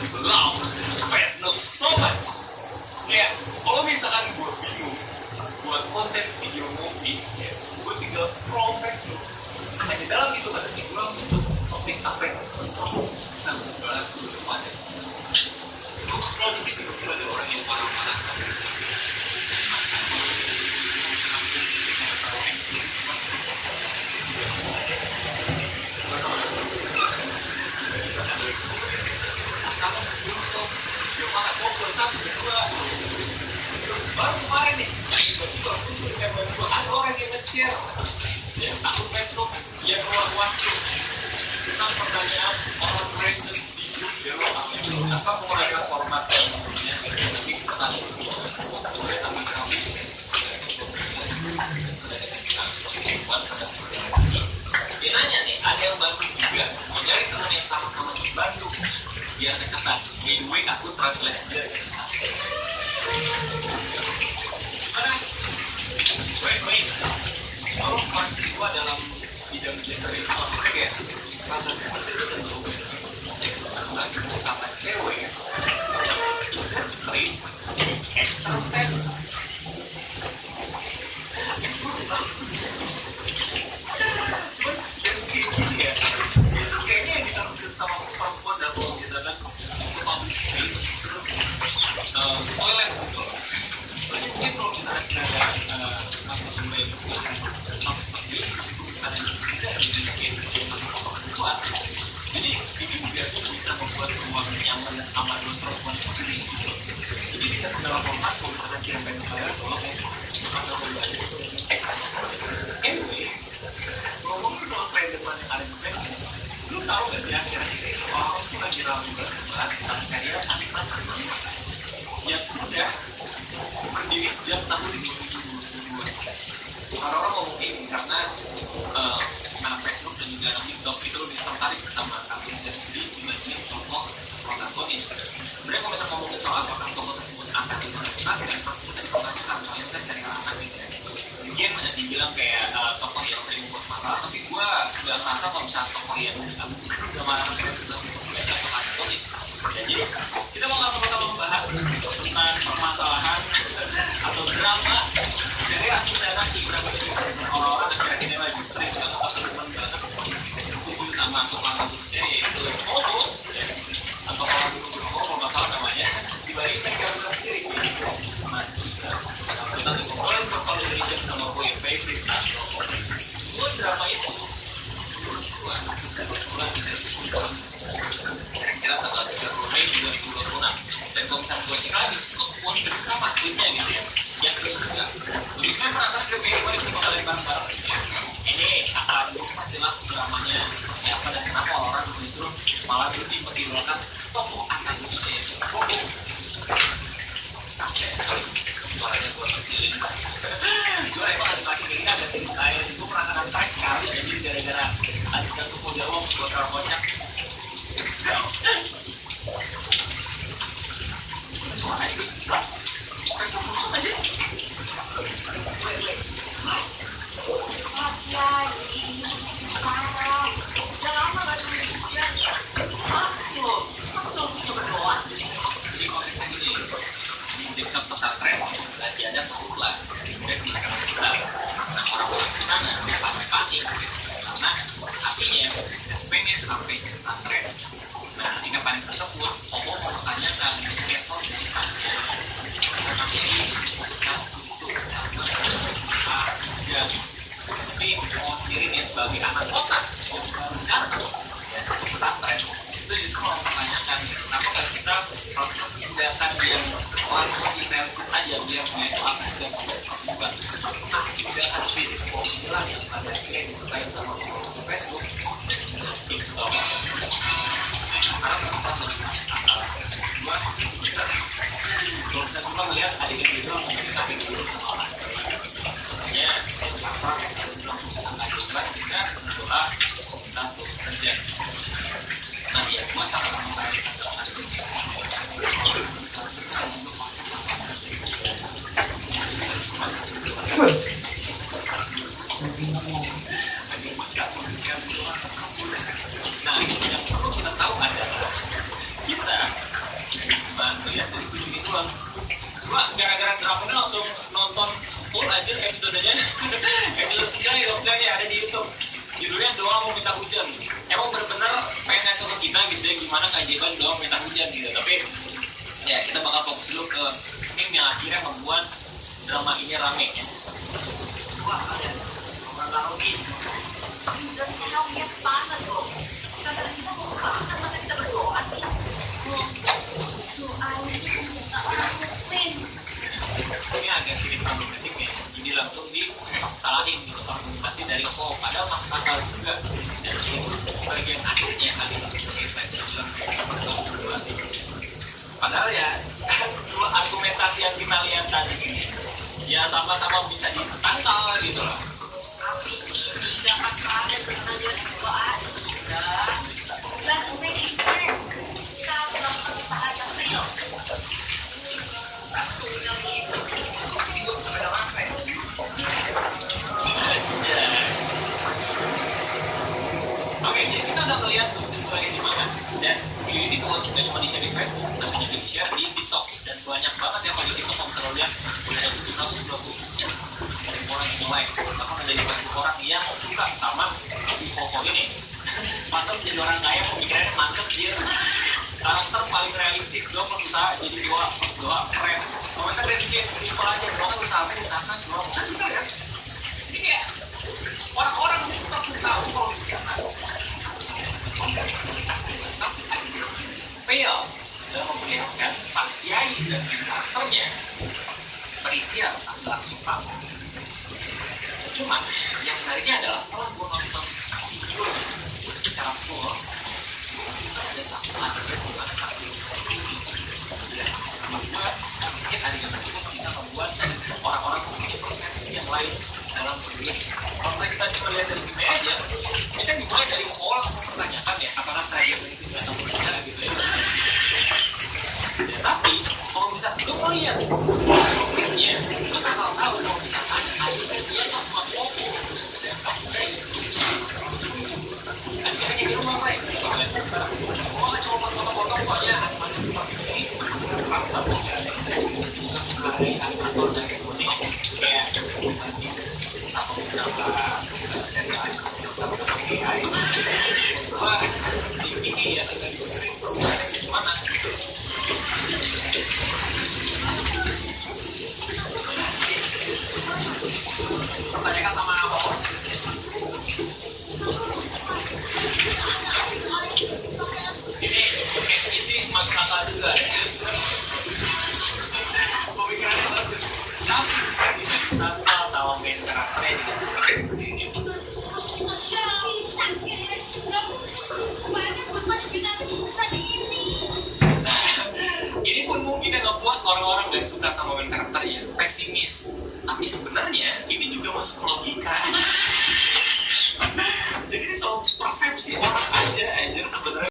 love Facebook so much. Ya, kalau misalkan gue bingung buat konten video movie, ya, gue tinggal scroll Facebook. Nah, di dalam itu ada gue untuk topik apa yang bisa membahas ke depannya. Gue scroll di situ ada orang yang marah-marah. Baru kemarin nih, tiba-tiba muncul yang baru ada orang yang nge-share ya, akun Facebook yang waktu tentang pertanyaan orang random di grup jawab apa menggunakan format yang lebih pertanyaan kemudian kami dia nanya nih, ada yang bantu juga mencari teman yang sama-sama membantu biar dekatan. Anyway, aku translate dari baik. Kalau pasti gua dalam bidang gender itu maksudnya kayak rasa seperti itu dan berhubungan sama cewek exactly extrovert. Ya, itu kayaknya yang ditaruhkan sama perempuan dan kalau kita kan ke public space terus toilet gitu. Jadi mungkin kalau misalnya kita ada masuk ke baik jadi ini juga bisa membuat ruang nyaman dan aman untuk perempuan sendiri. Jadi kita dalam format kalau misalnya kita pengen saya tolong atau berbalik. Anyway, ngomongin soal predepan yang ada di Facebook, lu tahu gak sih akhir-akhir ini orang tuh lagi ramai banget tentang karya animasi yang udah berdiri sejak tahun 2022. Orang-orang ngomong ini karena anak Facebook dan juga anak TikTok itu lebih tertarik sama karya dan sendiri dibandingin contoh protagonis. Sebenarnya kalau kita ngomongin soal apakah tokoh tersebut akan diperlukan dan tersebut diperlukan soalnya kita cari anak gitu. Mungkin ada dibilang kayak tokoh yang sering buat masalah, tapi gue gak merasa kalau misalnya tokoh yang udah marah kita sudah protagonis. Jadi kita bakal sama-sama membahas tentang permasalahan atau drama dari hasil dana kiprah orang-orang yang kira-kira lagi sering banget atau teman banget setuju sama tukang yaitu Kobo atau orang itu Kobo bakal namanya dibalik mereka sendiri sama tentang hubungan consolidation sama boy favorite atau buat drama itu kira-kira tanggal 30 Mei 2026 dan kalau misalnya gue cek lagi pun sama tweetnya gitu ya yang kedua lebih saya merasa kebaikan itu bakal bareng-bareng ini akan jelas dramanya ya apa dan kenapa orang justru malah lebih mempertimbangkan tokoh antagonisnya itu Kobo capek sekali suaranya gue kecilin gue emang ada pagi ini ada cerita yang itu merasakan stres sekali jadi gara-gara ada suku Jawa buat orang kocak suara itu mereka busuk aja di dekat pesantren lagi ada sekolah dan di sekolah kita orang-orang di sana pakai karena apinya pengen sampai ke pesantren. Nah, jika panik tersebut, Kobo mau bertanyakan metode depannya. Tapi ini bukan untuk ada tapi mau sendiri dia sebagai anak kota yang baru datang ya ke pesantren itu justru mau mempertanyakan kenapa kalau kita proses tindakan yang orang intensif aja biar punya itu apa juga juga nah tindakan fisik jelas yang pada akhirnya terkait sama Facebook TikTok karena terkesan lebih antara dua kalau kita juga melihat adegan itu kita pikir makanya apa kita berdoa kita untuk kerja nah ya semua sama-sama saya nah yang perlu kita tahu adalah kita cuma melihat dari ujung itu doang. Cuma gara-gara dramonnya langsung nonton full aja episodenya. Episode 9 dokternya ada di YouTube. Judulnya Doa Mau Minta Hujan. Emang benar-benar pengen ngasih ke kita gitu ya, gimana keajaiban doa minta hujan gitu. Tapi ya kita bakal fokus dulu ke meme yang akhirnya membuat drama ini rame ya. Wah, ada orang taruh ini. Dan kita panas loh. Karena kita mau makan, maka kita berdoa nih. Doa itu minta orang mukmin. Ini agak sedikit problematik ya. Jadi langsung disalahin gitu argumentasi dari padahal masuk akal juga. Dan ini bagian akhirnya kali ini sebagai saya bilang padahal ya dua argumentasi yang kita lihat tadi ini ya sama-sama bisa ditangkal gitu loh. Tapi ini dapat kalian bertanya doa dan oke, jadi kita udah melihat kesimpulannya di mana. Dan video ini kalau juga cuma di share di Facebook, nantinya di share di TikTok. Dan banyak banget ya kalau di TikTok kamu selalu lihat udah ada 720 dari orang yang mulai. Bahkan ada 500 orang yang suka sama info ini. Mantap jadi orang kaya, pemikirannya mantap dia. Karakter paling realistis doa berusaha jadi doa keren. Komentar dari dia simpel aja, doa berusaha misalkan doa gitu ya. Ini kayak orang-orang TikTok tahu kalau misalkan fail dalam memperlihatkan Pak Kiai dan karakternya berikhtiar adalah sumpah. Cuma yang menariknya adalah setelah gue nonton videonya secara full, ada satu adegan di mana Pak Kiai dan membuat mungkin adegan tersebut bisa membuat orang-orang mempunyai persepsi yang lain dalam video ini. Kalau kita cuma lihat dari video aja, kita dimulai dari orang mempertanyakan ya apakah tragedi itu atau tidak gitu ya. Tapi kalau bisa lu melihat konfliknya, lu bakal tahu kalau misalkan ada dia sama kopi dan kamu kayak akhirnya di rumah baik kalau lihat sekarang mau nggak cuma foto-foto soalnya animasi seperti ini paksa punya ada dari animator dan kemudian kayak apa beberapa dari AI wah ini ya tinggal dibenerin perubahannya gimana. Pertanyakan sama apa? Ini sih masuk akal juga ya. Pemikirannya bagus. Tapi sama sama main karakternya juga. Ini pun mungkin yang ngebuat orang-orang yang suka sama main karakter ya pesimis. Tapi sebenarnya ini juga masuk logika. Jadi ini soal persepsi orang aja sebenarnya.